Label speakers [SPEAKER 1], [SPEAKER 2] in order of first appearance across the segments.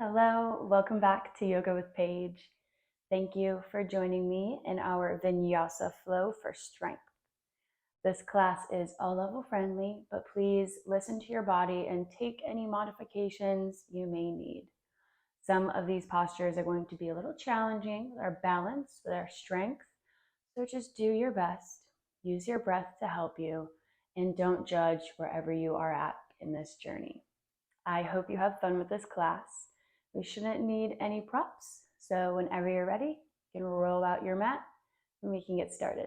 [SPEAKER 1] Hello, welcome back to Yoga with Paige. Thank you for joining me in our Vinyasa flow for strength. This class is all level friendly, but please listen to your body and take any modifications you may need. Some of these postures are going to be a little challenging with our balance, with our strength, so just do your best. Use your breath to help you, and don't judge wherever you are at in this journey. I hope you have fun with this class. We shouldn't need any props, so whenever you're ready, you can roll out your mat and we can get started.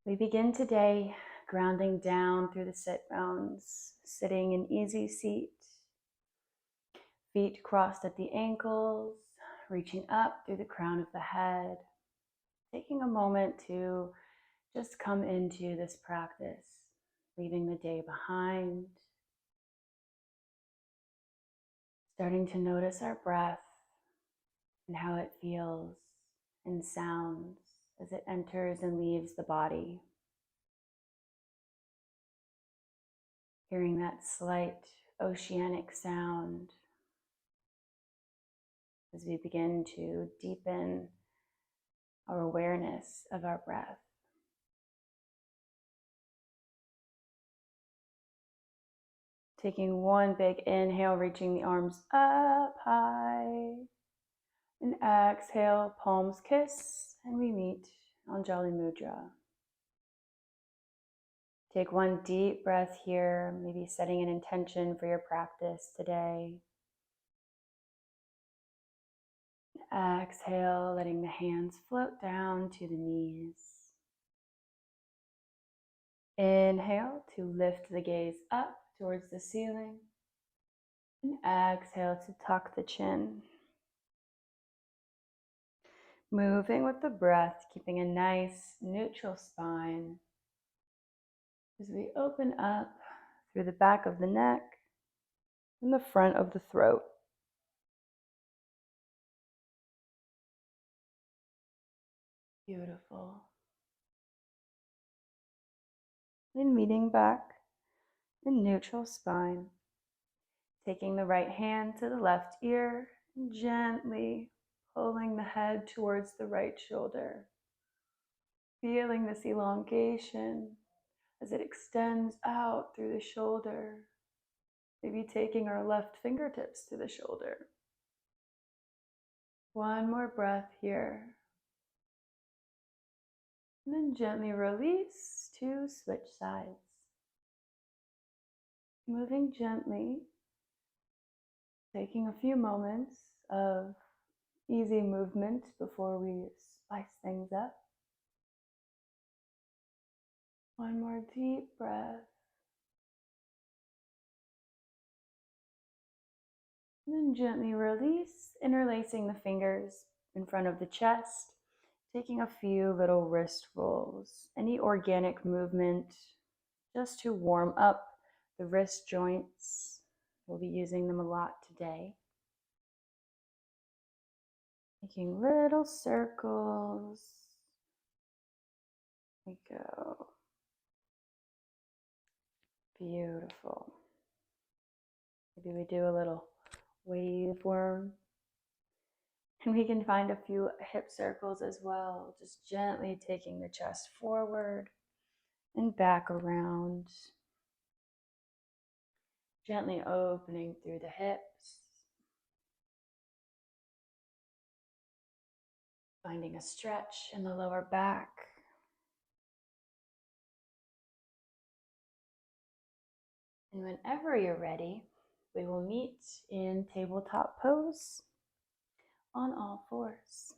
[SPEAKER 1] We begin today grounding down through the sit bones, sitting in easy seat, feet crossed at the ankles, reaching up through the crown of the head, taking a moment to just come into this practice, leaving the day behind, starting to notice our breath and how it feels and sounds as it enters and leaves the body. Hearing that slight oceanic sound as we begin to deepen our awareness of our breath. Taking one big inhale, reaching the arms up high. And exhale, palms kiss, and we meet Anjali Mudra. Take one deep breath here, maybe setting an intention for your practice today. Exhale, letting the hands float down to the knees. Inhale to lift the gaze up towards the ceiling. And exhale to tuck the chin. Moving with the breath, keeping a nice neutral spine. As we open up through the back of the neck and the front of the throat. Beautiful. Then meeting back in neutral spine. Taking the right hand to the left ear and gently pulling the head towards the right shoulder. Feeling this elongation as it extends out through the shoulder. Maybe taking our left fingertips to the shoulder. One more breath here. And then gently release to switch sides. Moving gently, taking a few moments of easy movement before we spice things up. One more deep breath. And then gently release, interlacing the fingers in front of the chest, taking a few little wrist rolls. Any organic movement just to warm up the wrist joints. We'll be using them a lot today. Making little circles. There we go. Beautiful. Maybe we do a little wave worm. And we can find a few hip circles as well, just gently taking the chest forward and back around. Gently opening through the hips. Finding a stretch in the lower back. And whenever you're ready, we will meet in tabletop pose on all fours.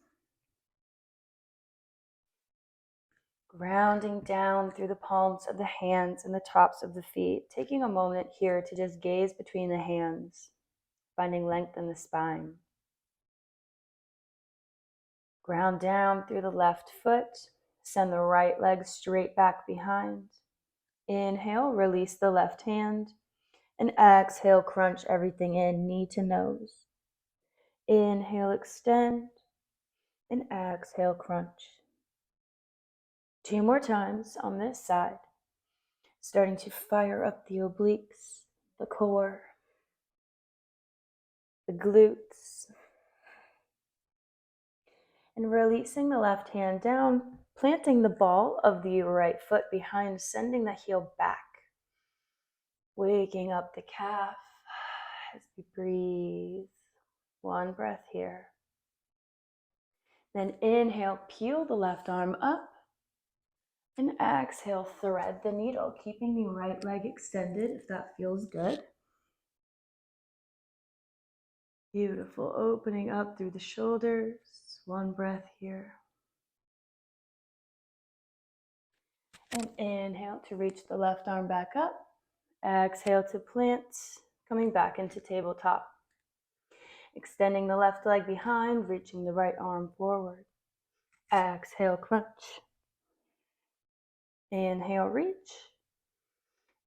[SPEAKER 1] Grounding down through the palms of the hands and the tops of the feet, taking a moment here to just gaze between the hands, finding length in the spine. Ground down through the left foot, send the right leg straight back behind. Inhale, release the left hand, and exhale, crunch everything in, knee to nose. Inhale, extend, and exhale, crunch. 2 more times on this side. Starting to fire up the obliques, the core, the glutes, and releasing the left hand down, planting the ball of the right foot behind, sending the heel back, waking up the calf as we breathe. 1 breath here. Then inhale, peel the left arm up, and exhale, thread the needle, keeping the right leg extended if that feels good. Beautiful, opening up through the shoulders. 1 breath here. And inhale to reach the left arm back up. Exhale to plant, coming back into tabletop. Extending the left leg behind, reaching the right arm forward. Exhale, crunch. Inhale, reach.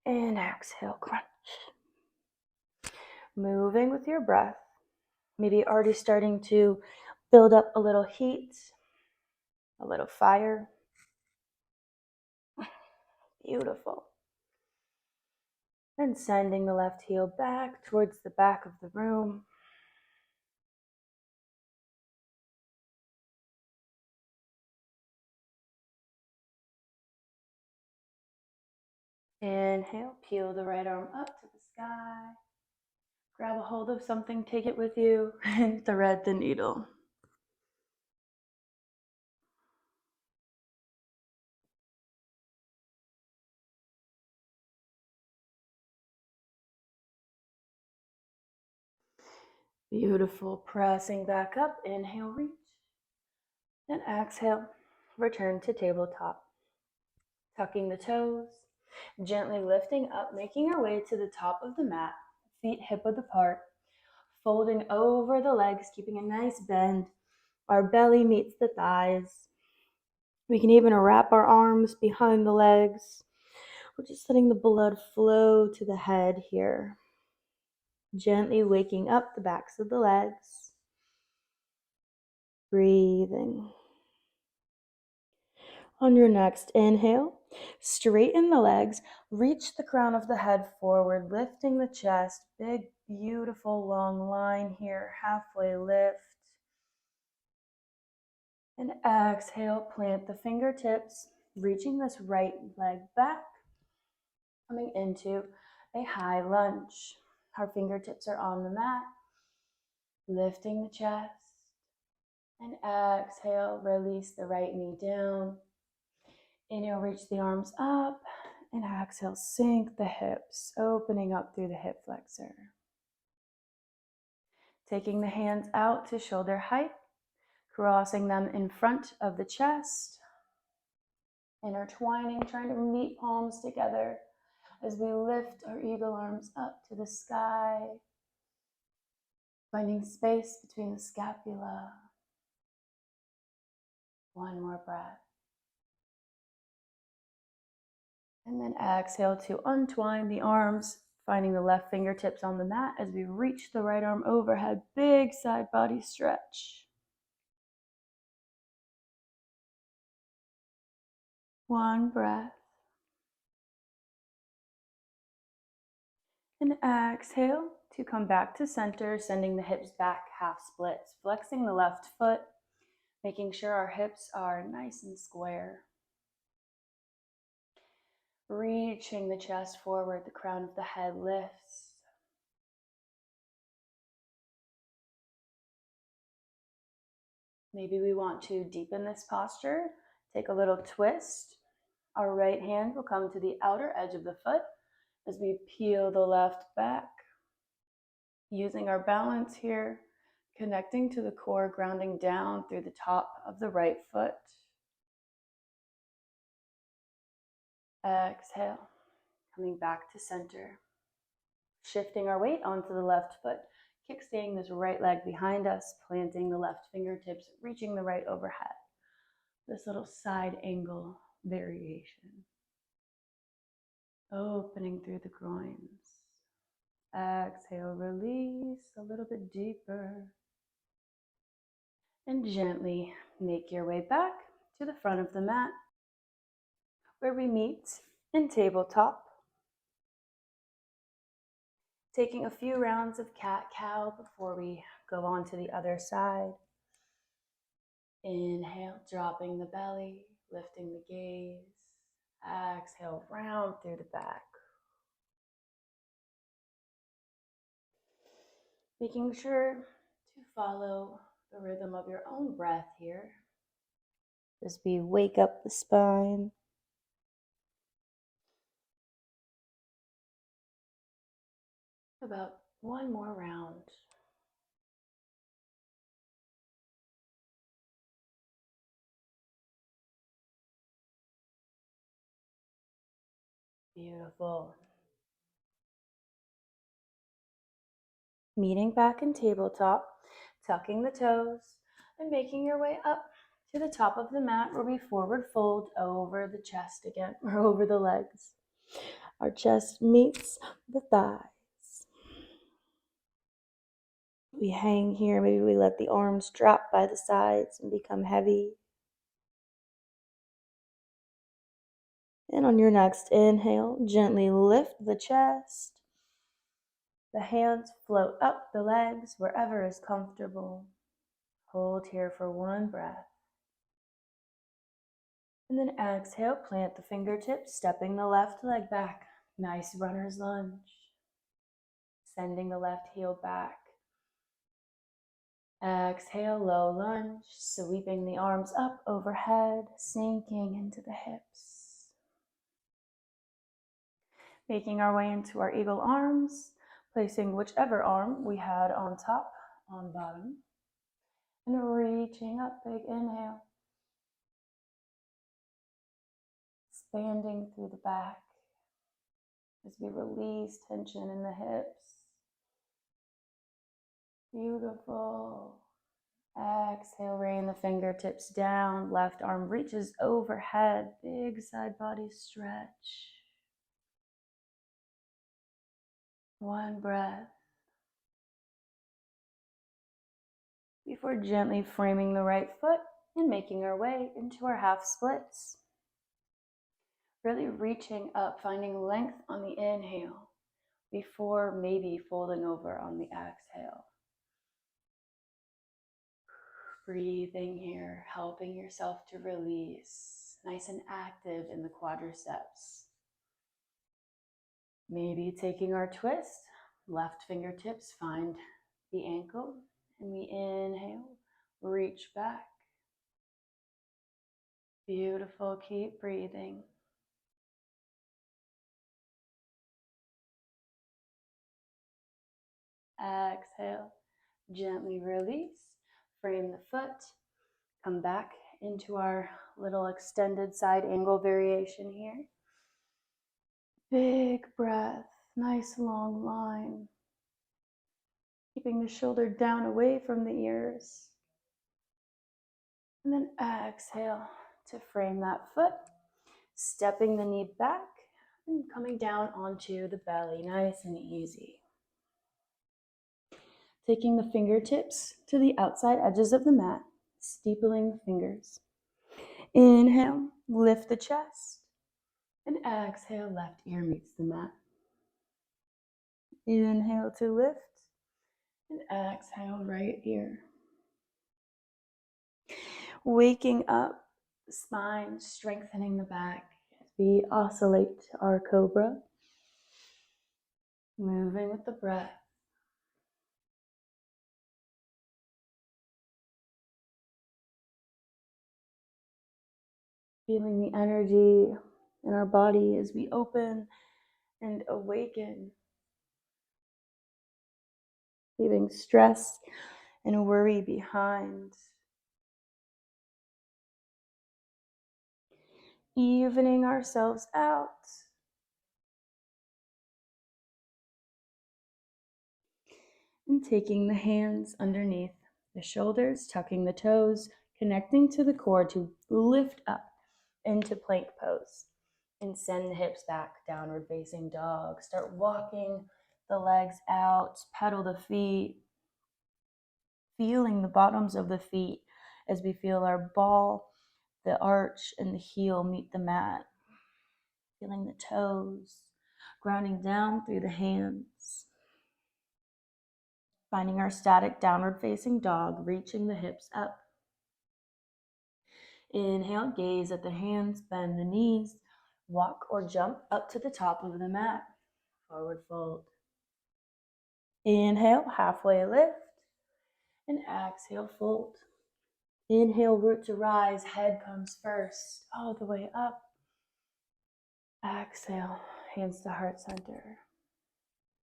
[SPEAKER 1] And exhale, crunch. Moving with your breath. Maybe already starting to build up a little heat, a little fire. Beautiful. And sending the left heel back towards the back of the room. Inhale, peel the right arm up to the sky. Grab a hold of something, take it with you, and thread the needle. Beautiful. Pressing back up. Inhale, reach. And exhale, return to tabletop. Tucking the toes, gently lifting up, making our way to the top of the mat, feet hip-width apart, folding over the legs, keeping a nice bend. Our belly meets the thighs. We can even wrap our arms behind the legs. We're just letting the blood flow to the head here. Gently waking up the backs of the legs. Breathing. On your next inhale, straighten the legs, reach the crown of the head forward, lifting the chest. Big, beautiful, long line here, halfway lift. And exhale, plant the fingertips, reaching this right leg back, coming into a high lunge. Our fingertips are on the mat, lifting the chest. And exhale, release the right knee down. Inhale, reach the arms up. And exhale, sink the hips, opening up through the hip flexor. Taking the hands out to shoulder height, crossing them in front of the chest. Intertwining, trying to meet palms together as we lift our eagle arms up to the sky. Finding space between the scapula. 1 more breath. And then exhale to untwine the arms, finding the left fingertips on the mat as we reach the right arm overhead. Big side body stretch. 1 breath. And exhale to come back to center, sending the hips back half splits, flexing the left foot, making sure our hips are nice and square. Reaching the chest forward, the crown of the head lifts. Maybe we want to deepen this posture. Take a little twist. Our right hand will come to the outer edge of the foot as we peel the left back. Using our balance here, connecting to the core, grounding down through the top of the right foot. Exhale, coming back to center. Shifting our weight onto the left foot, kickstanding this right leg behind us, planting the left fingertips, reaching the right overhead. This little side angle variation. Opening through the groins. Exhale, release a little bit deeper. And gently make your way back to the front of the mat where we meet in tabletop. Taking a few rounds of cat-cow before we go on to the other side. Inhale, dropping the belly, lifting the gaze. Exhale, round through the back. Making sure to follow the rhythm of your own breath here as we wake up the spine. About one more round. Beautiful. Meeting back in tabletop, tucking the toes, and making your way up to the top of the mat where we forward fold over the chest again, or over the legs. Our chest meets the thighs. We hang here, maybe we let the arms drop by the sides and become heavy. And on your next inhale, gently lift the chest. The hands float up the legs wherever is comfortable. Hold here for one breath. And then exhale, plant the fingertips, stepping the left leg back. Nice runner's lunge. Sending the left heel back. Exhale, low lunge, sweeping the arms up overhead, sinking into the hips. Making our way into our eagle arms, placing whichever arm we had on top, on bottom. And reaching up, big inhale. Expanding through the back as we release tension in the hips. Beautiful. Exhale, rain the fingertips down. Left arm reaches overhead. Big side body stretch. One breath. Before gently framing the right foot and making our way into our half splits. Really reaching up, finding length on the inhale before maybe folding over on the exhale. Breathing here, helping yourself to release. Nice and active in the quadriceps. Maybe taking our twist, left fingertips find the ankle, and we inhale, reach back. Beautiful, keep breathing. Exhale, gently release, frame the foot, come back into our little extended side angle variation here. Big breath, nice long line. Keeping the shoulder down away from the ears. And then exhale to frame that foot, stepping the knee back and coming down onto the belly, nice and easy. Taking the fingertips to the outside edges of the mat, steepling the fingers. Inhale, lift the chest, and exhale, left ear meets the mat. Inhale to lift, and exhale, right ear. Waking up, the spine, strengthening the back as we oscillate our cobra. Moving with the breath. Feeling the energy in our body as we open and awaken. Leaving stress and worry behind. Evening ourselves out. And taking the hands underneath the shoulders, tucking the toes, connecting to the core to lift up into plank pose. And send the hips back, downward facing dog. Start walking the legs out, pedal the feet, feeling the bottoms of the feet as we feel our ball, the arch, and the heel meet the mat. Feeling the toes, grounding down through the hands. Finding our static downward facing dog, reaching the hips up. Inhale, gaze at the hands, bend the knees, walk or jump up to the top of the mat. Forward fold. Inhale, halfway lift, and exhale, fold. Inhale, root to rise, head comes first, all the way up. Exhale, hands to heart center.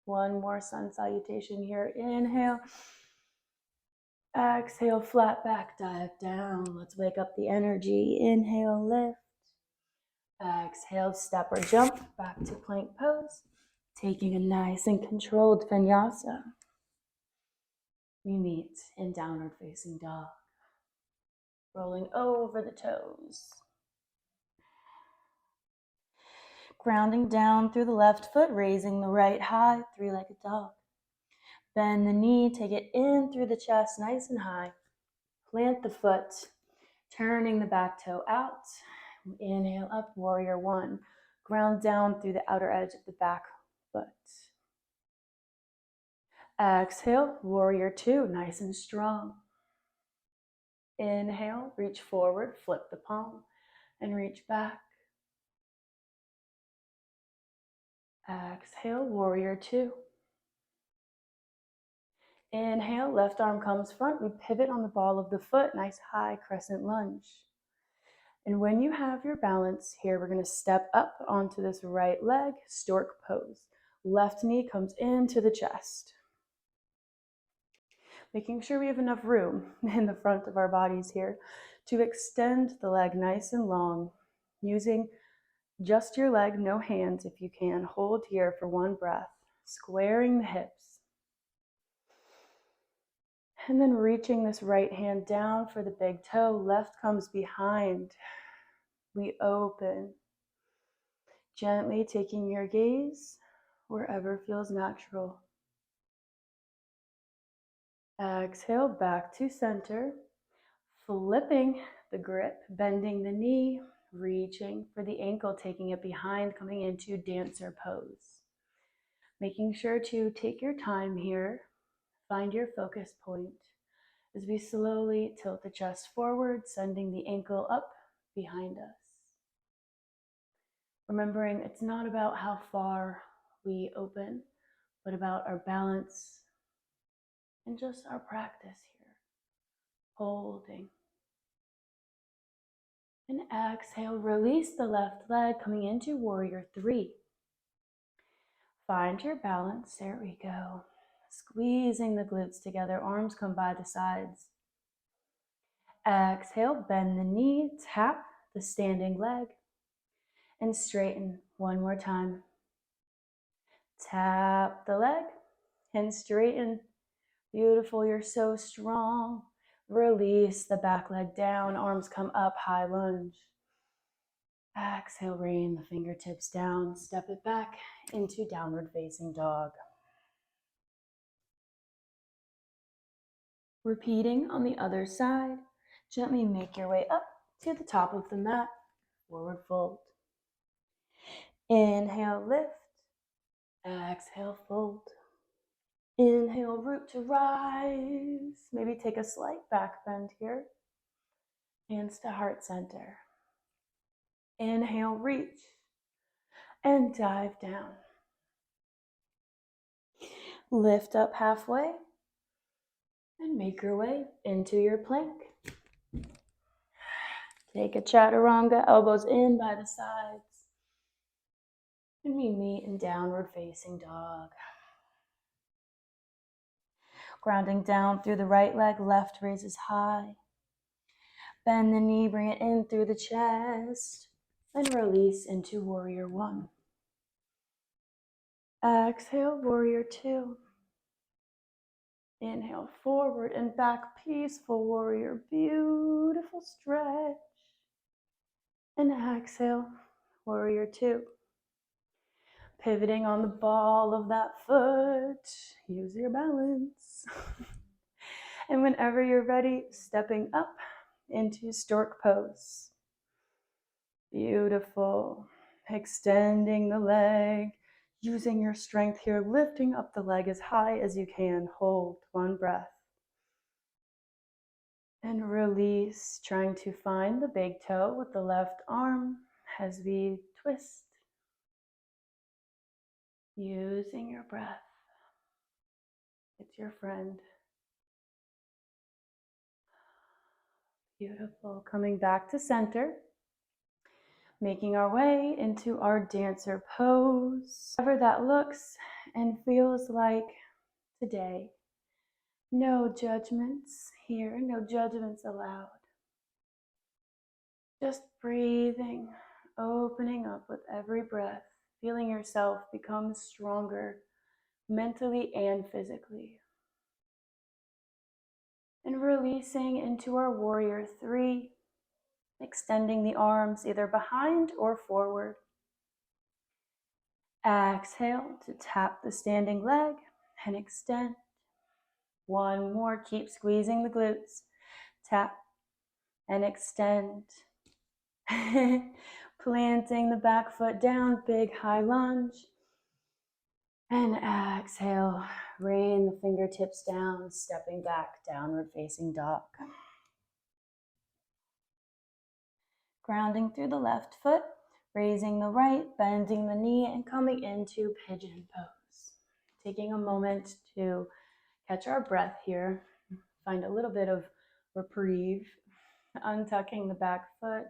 [SPEAKER 1] One more sun salutation here. Inhale. Exhale, flat back, dive down. Let's wake up the energy. Inhale, lift. Exhale, step or jump back to plank pose. Taking a nice and controlled vinyasa. We meet in downward facing dog. Rolling over the toes. Grounding down through the left foot, raising the right high, three-legged dog. Bend the knee, take it in through the chest, nice and high. Plant the foot, turning the back toe out. Inhale up, warrior one. Ground down through the outer edge of the back foot. Exhale, warrior two, nice and strong. Inhale, reach forward, flip the palm, and reach back. Exhale, warrior two. Inhale, left arm comes front. We pivot on the ball of the foot, nice high crescent lunge. And when you have your balance here, we're going to step up onto this right leg, stork pose. Left knee comes into the chest. Making sure we have enough room in the front of our bodies here to extend the leg nice and long, using just your leg, no hands if you can. Hold here for one breath, squaring the hips. And then reaching this right hand down for the big toe, left comes behind. We open, gently taking your gaze wherever feels natural. Exhale, back to center, flipping the grip, bending the knee, reaching for the ankle, taking it behind, coming into dancer pose. Making sure to take your time here, find your focus point as we slowly tilt the chest forward, sending the ankle up behind us. Remembering it's not about how far we open, but about our balance and just our practice here. Holding. And exhale, release the left leg, coming into warrior three. Find your balance, there we go. Squeezing the glutes together, arms come by the sides. Exhale, bend the knee, tap the standing leg, and straighten one more time. Tap the leg and straighten. Beautiful, you're so strong. Release the back leg down, arms come up, high lunge. Exhale, rain the fingertips down, step it back into downward facing dog. Repeating on the other side, gently make your way up to the top of the mat, forward fold. Inhale, lift. Exhale, fold. Inhale, root to rise. Maybe take a slight back bend here. Hands to heart center. Inhale, reach. And dive down. Lift up halfway. And make your way into your plank. Take a chaturanga, elbows in by the sides. And we meet in downward facing dog. Grounding down through the right leg, left raises high. Bend the knee, bring it in through the chest. And release into warrior one. Exhale, warrior two. Inhale, forward and back, peaceful warrior. Beautiful stretch. And exhale, warrior two. Pivoting on the ball of that foot. Use your balance. And whenever you're ready, stepping up into stork pose. Beautiful. Extending the leg, using your strength here, lifting up the leg as high as you can. Hold one breath. And release, trying to find the big toe with the left arm as we twist. Using your breath. It's your friend. Beautiful. Coming back to center. Making our way into our dancer pose. However that looks and feels like today. No judgments here, no judgments allowed. Just breathing, opening up with every breath, feeling yourself become stronger mentally and physically. And releasing into our warrior three, extending the arms either behind or forward. Exhale to tap the standing leg and extend. One more, keep squeezing the glutes. Tap and extend. Planting the back foot down, big high lunge. And exhale, rain the fingertips down, stepping back, downward facing dog. Grounding through the left foot, raising the right, bending the knee, and coming into pigeon pose. Taking a moment to catch our breath here, find a little bit of reprieve, untucking the back foot,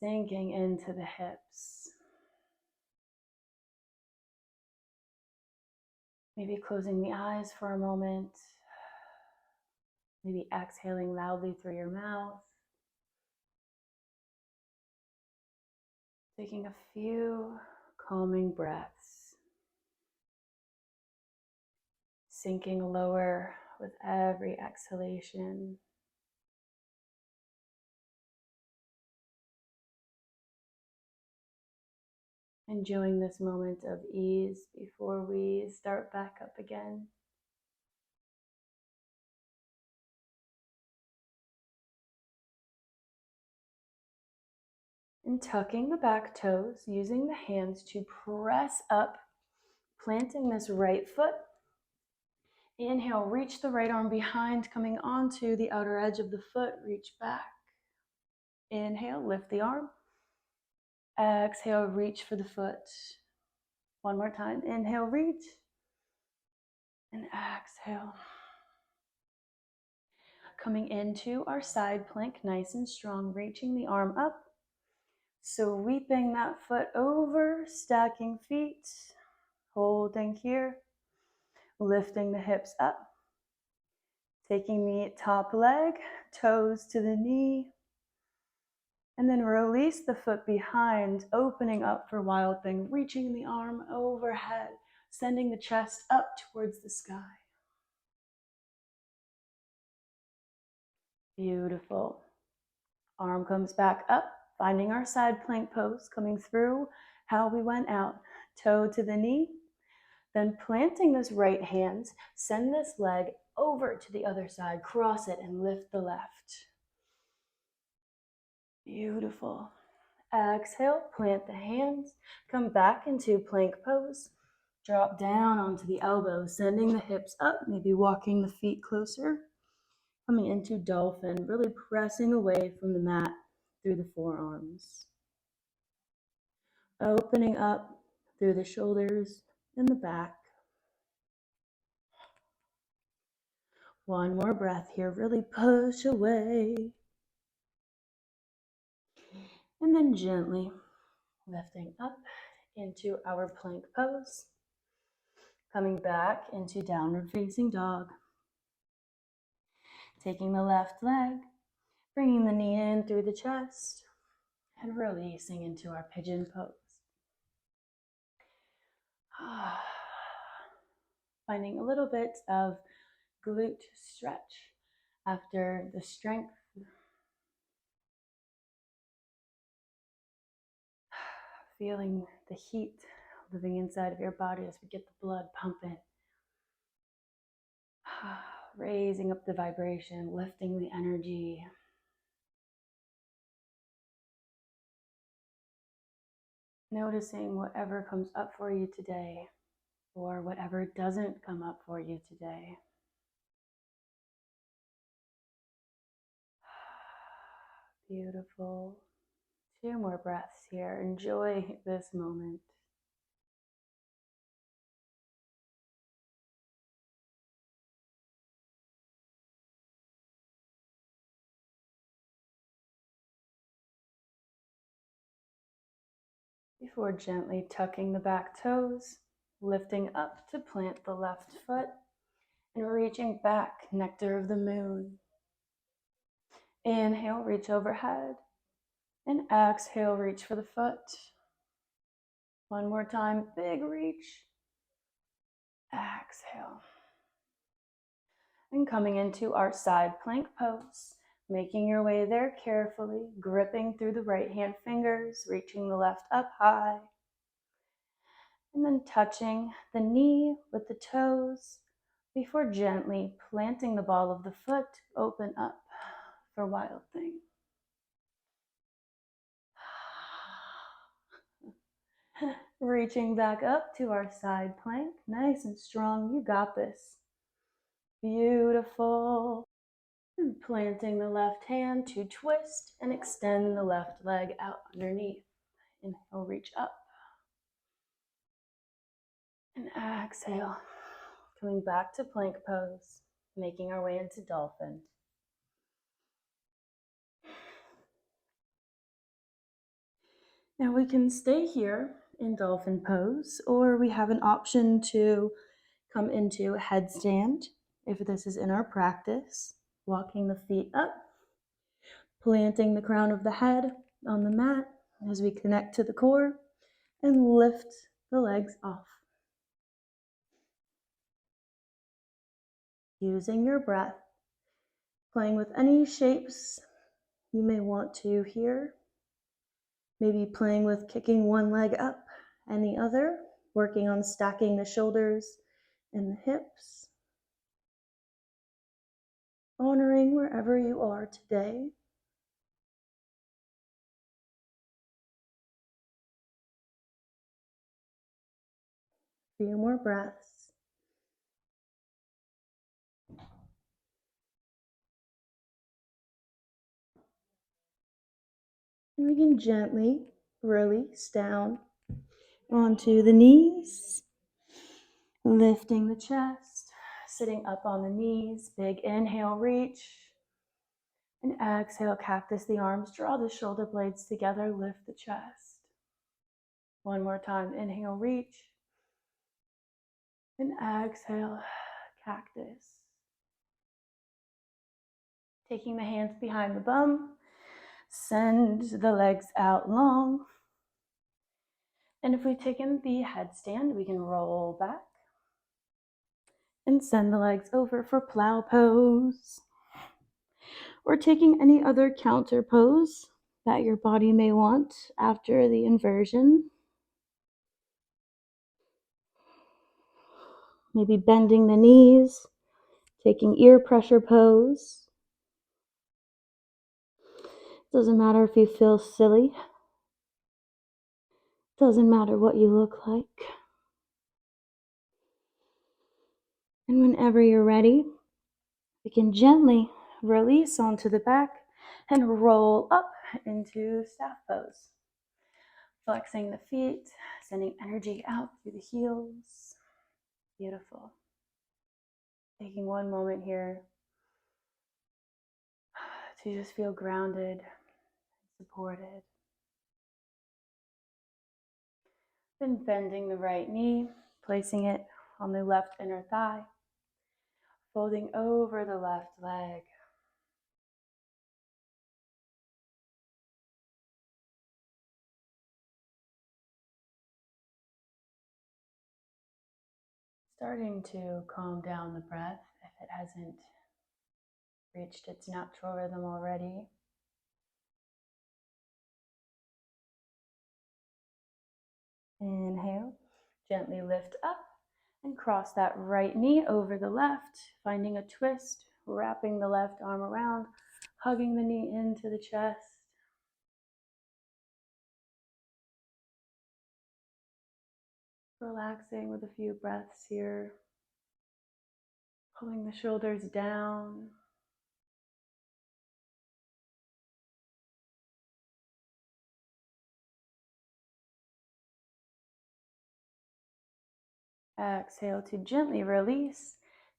[SPEAKER 1] sinking into the hips. Maybe closing the eyes for a moment, maybe exhaling loudly through your mouth. Taking a few calming breaths, sinking lower with every exhalation. Enjoying this moment of ease before we start back up again. And tucking the back toes, using the hands to press up, planting this right foot. Inhale, reach the right arm behind, coming onto the outer edge of the foot, reach back. Inhale, lift the arm. Exhale, reach for the foot. One more time, inhale, reach. And exhale. Coming into our side plank, nice and strong, reaching the arm up. Sweeping that foot over, stacking feet, holding here, lifting the hips up, taking the top leg, toes to the knee, and then release the foot behind, opening up for wild thing, reaching the arm overhead, sending the chest up towards the sky. Beautiful. Arm comes back up, finding our side plank pose, coming through how we went out, toe to the knee, then planting this right hand, send this leg over to the other side, cross it and lift the left. Beautiful. Exhale, plant the hands, come back into plank pose, drop down onto the elbows, sending the hips up, maybe walking the feet closer, coming into dolphin, really pressing away from the mat through the forearms. Opening up through the shoulders and the back. One more breath here, really push away. And then gently lifting up into our plank pose. Coming back into downward facing dog. Taking the left leg, bringing the knee in through the chest, and releasing into our pigeon pose. Finding a little bit of glute stretch after the strength. Feeling the heat living inside of your body as we get the blood pumping. Raising up the vibration, lifting the energy. Noticing whatever comes up for you today or whatever doesn't come up for you today. Beautiful. 2 more breaths here. Enjoy this moment. Before gently tucking the back toes, lifting up to plant the left foot, and reaching back, nectar of the moon. Inhale, reach overhead, and exhale, reach for the foot. One more time, big reach. Exhale. And coming into our side plank pose, making your way there carefully, gripping through the right hand fingers, reaching the left up high. And then touching the knee with the toes before gently planting the ball of the foot, open up for Wild Thing. Reaching back up to our side plank, nice and strong, you got this. Beautiful. And planting the left hand to twist and extend the left leg out underneath. Inhale, reach up. And exhale. Coming back to plank pose, making our way into dolphin. Now we can stay here in dolphin pose, or we have an option to come into headstand if this is in our practice. Walking the feet up, planting the crown of the head on the mat as we connect to the core and lift the legs off. Using your breath, playing with any shapes you may want to here. Maybe playing with kicking one leg up and the other, working on stacking the shoulders and the hips. Honoring wherever you are today. A few more breaths. And we can gently release down onto the knees, lifting the chest, sitting up on the knees, big inhale, reach, and exhale, cactus the arms, draw the shoulder blades together, lift the chest. One more time, inhale, reach, and exhale, cactus. Taking the hands behind the bum, send the legs out long. And if we've taken the headstand, we can roll back and send the legs over for plow pose. Or taking any other counter pose that your body may want after the inversion. Maybe bending the knees, taking ear pressure pose. Doesn't matter if you feel silly. Doesn't matter what you look like. And whenever you're ready, we can gently release onto the back and roll up into staff pose. Flexing the feet, sending energy out through the heels. Beautiful. Taking one moment here to just feel grounded, supported. Then bending the right knee, placing it on the left inner thigh, folding over the left leg. Starting to calm down the breath if it hasn't reached its natural rhythm already. Inhale, gently lift up and cross that right knee over the left, finding a twist, wrapping the left arm around, hugging the knee into the chest. Relaxing with a few breaths here. Pulling the shoulders down. Exhale to gently release,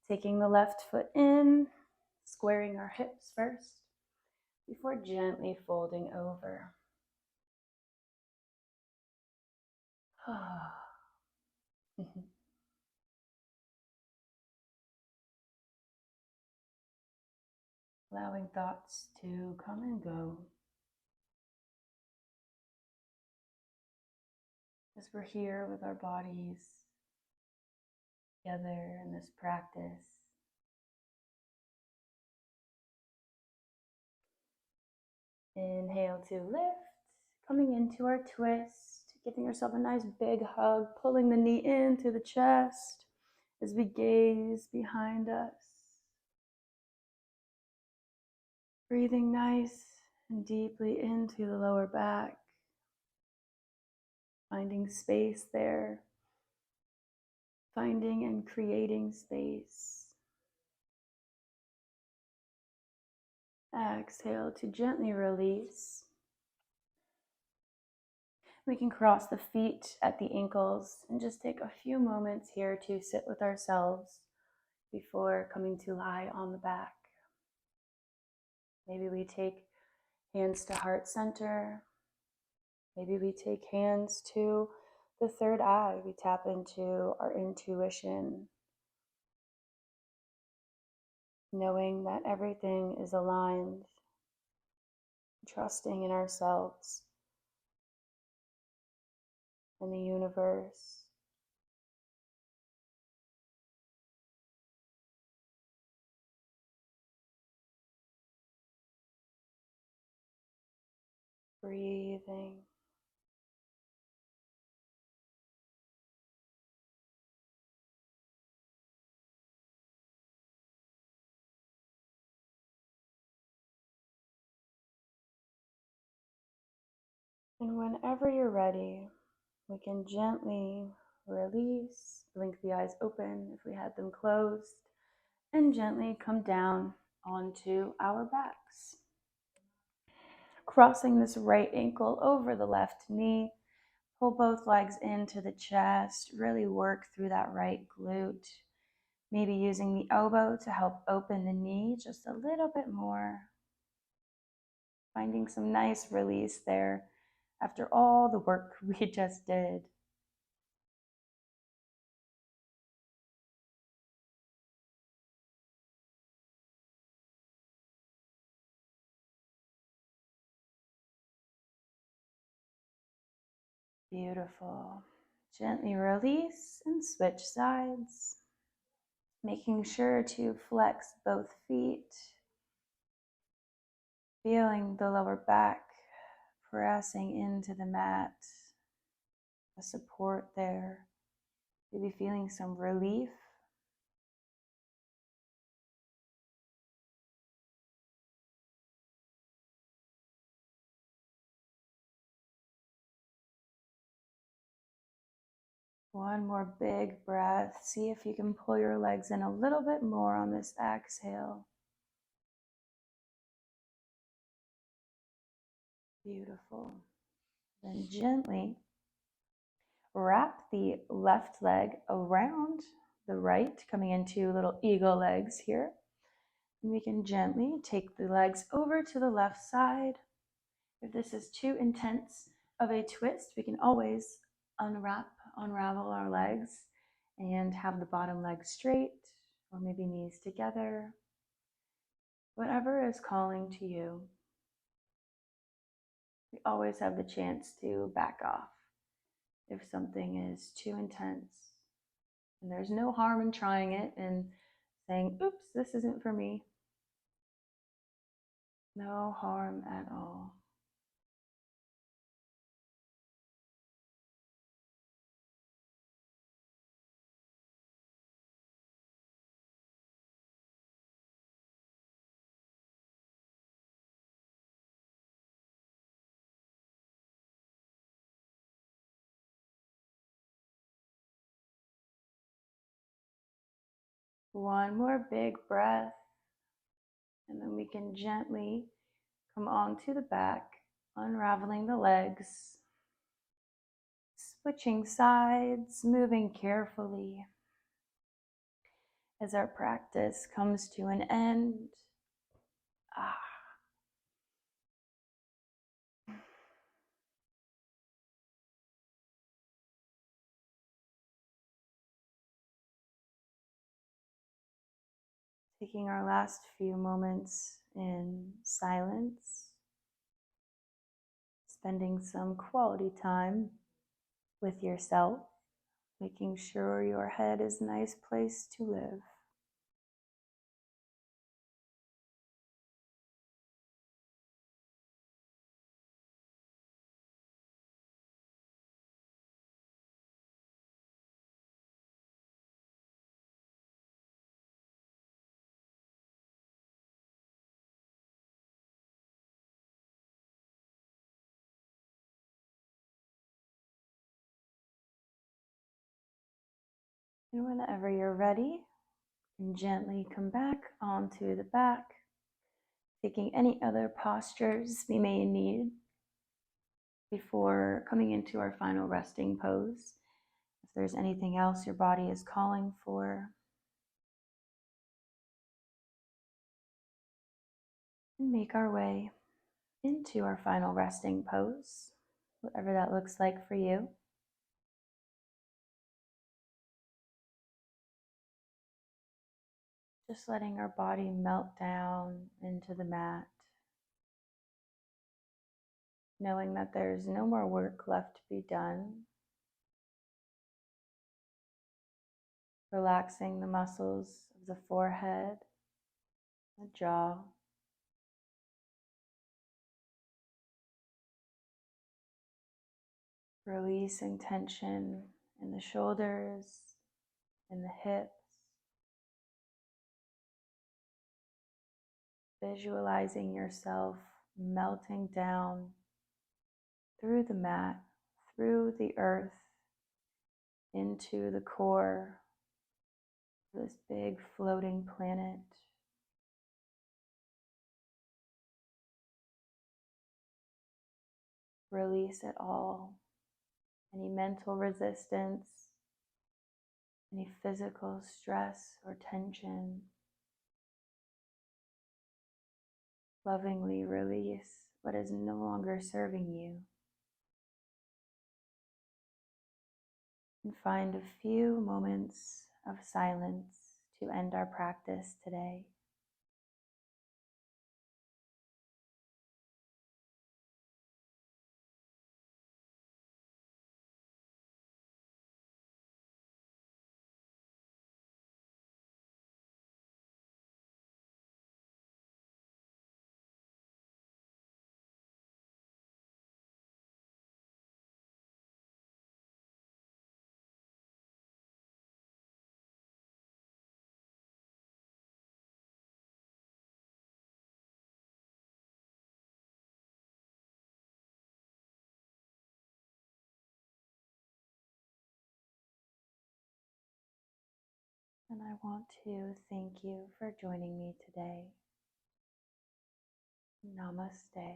[SPEAKER 1] taking the left foot in, squaring our hips first, before gently folding over. Allowing thoughts to come and go as we're here with our bodies together in this practice. Inhale to lift, coming into our twist, giving yourself a nice big hug, pulling the knee into the chest as we gaze behind us. Breathing nice and deeply into the lower back, finding space there, finding and creating space. Exhale to gently release. We can cross the feet at the ankles and just take a few moments here to sit with ourselves before coming to lie on the back. Maybe we take hands to heart center. Maybe we take hands to the third eye. We tap into our intuition, knowing that everything is aligned, trusting in ourselves and the universe. Breathing. And whenever you're ready, we can gently release, blink the eyes open if we had them closed, and gently come down onto our backs. Crossing this right ankle over the left knee, pull both legs into the chest, really work through that right glute. Maybe using the elbow to help open the knee just a little bit more. Finding some nice release there after all the work we just did. Beautiful. Gently release and switch sides. Making sure to flex both feet. Feeling the lower back pressing into the mat. The support there. Maybe feeling some relief. One more big breath. See if you can pull your legs in a little bit more on this exhale. Beautiful. Then gently wrap the left leg around the right, coming into little eagle legs here. And we can gently take the legs over to the left side. If this is too intense of a twist, we can always unravel our legs and have the bottom leg straight, or maybe knees together. Whatever is calling to you. We always have the chance to back off if something is too intense. And there's no harm in trying it and saying, oops, this isn't for me. No harm at all. One more big breath, and then we can gently come onto the back, unraveling the legs, switching sides, moving carefully as our practice comes to an end. Taking our last few moments in silence, spending some quality time with yourself, making sure your head is a nice place to live. And whenever you're ready, and gently come back onto the back, taking any other postures we may need before coming into our final resting pose. If there's anything else your body is calling for, and make our way into our final resting pose, whatever that looks like for you. Just letting our body melt down into the mat, knowing that there's no more work left to be done. Relaxing the muscles of the forehead, the jaw, releasing tension in the shoulders, in the hips, visualizing yourself melting down through the mat, through the earth, into the core of this big floating planet. Release it all, any mental resistance, any physical stress or tension. Lovingly release what is no longer serving you. And find a few moments of silence to end our practice today. And I want to thank you for joining me today. Namaste.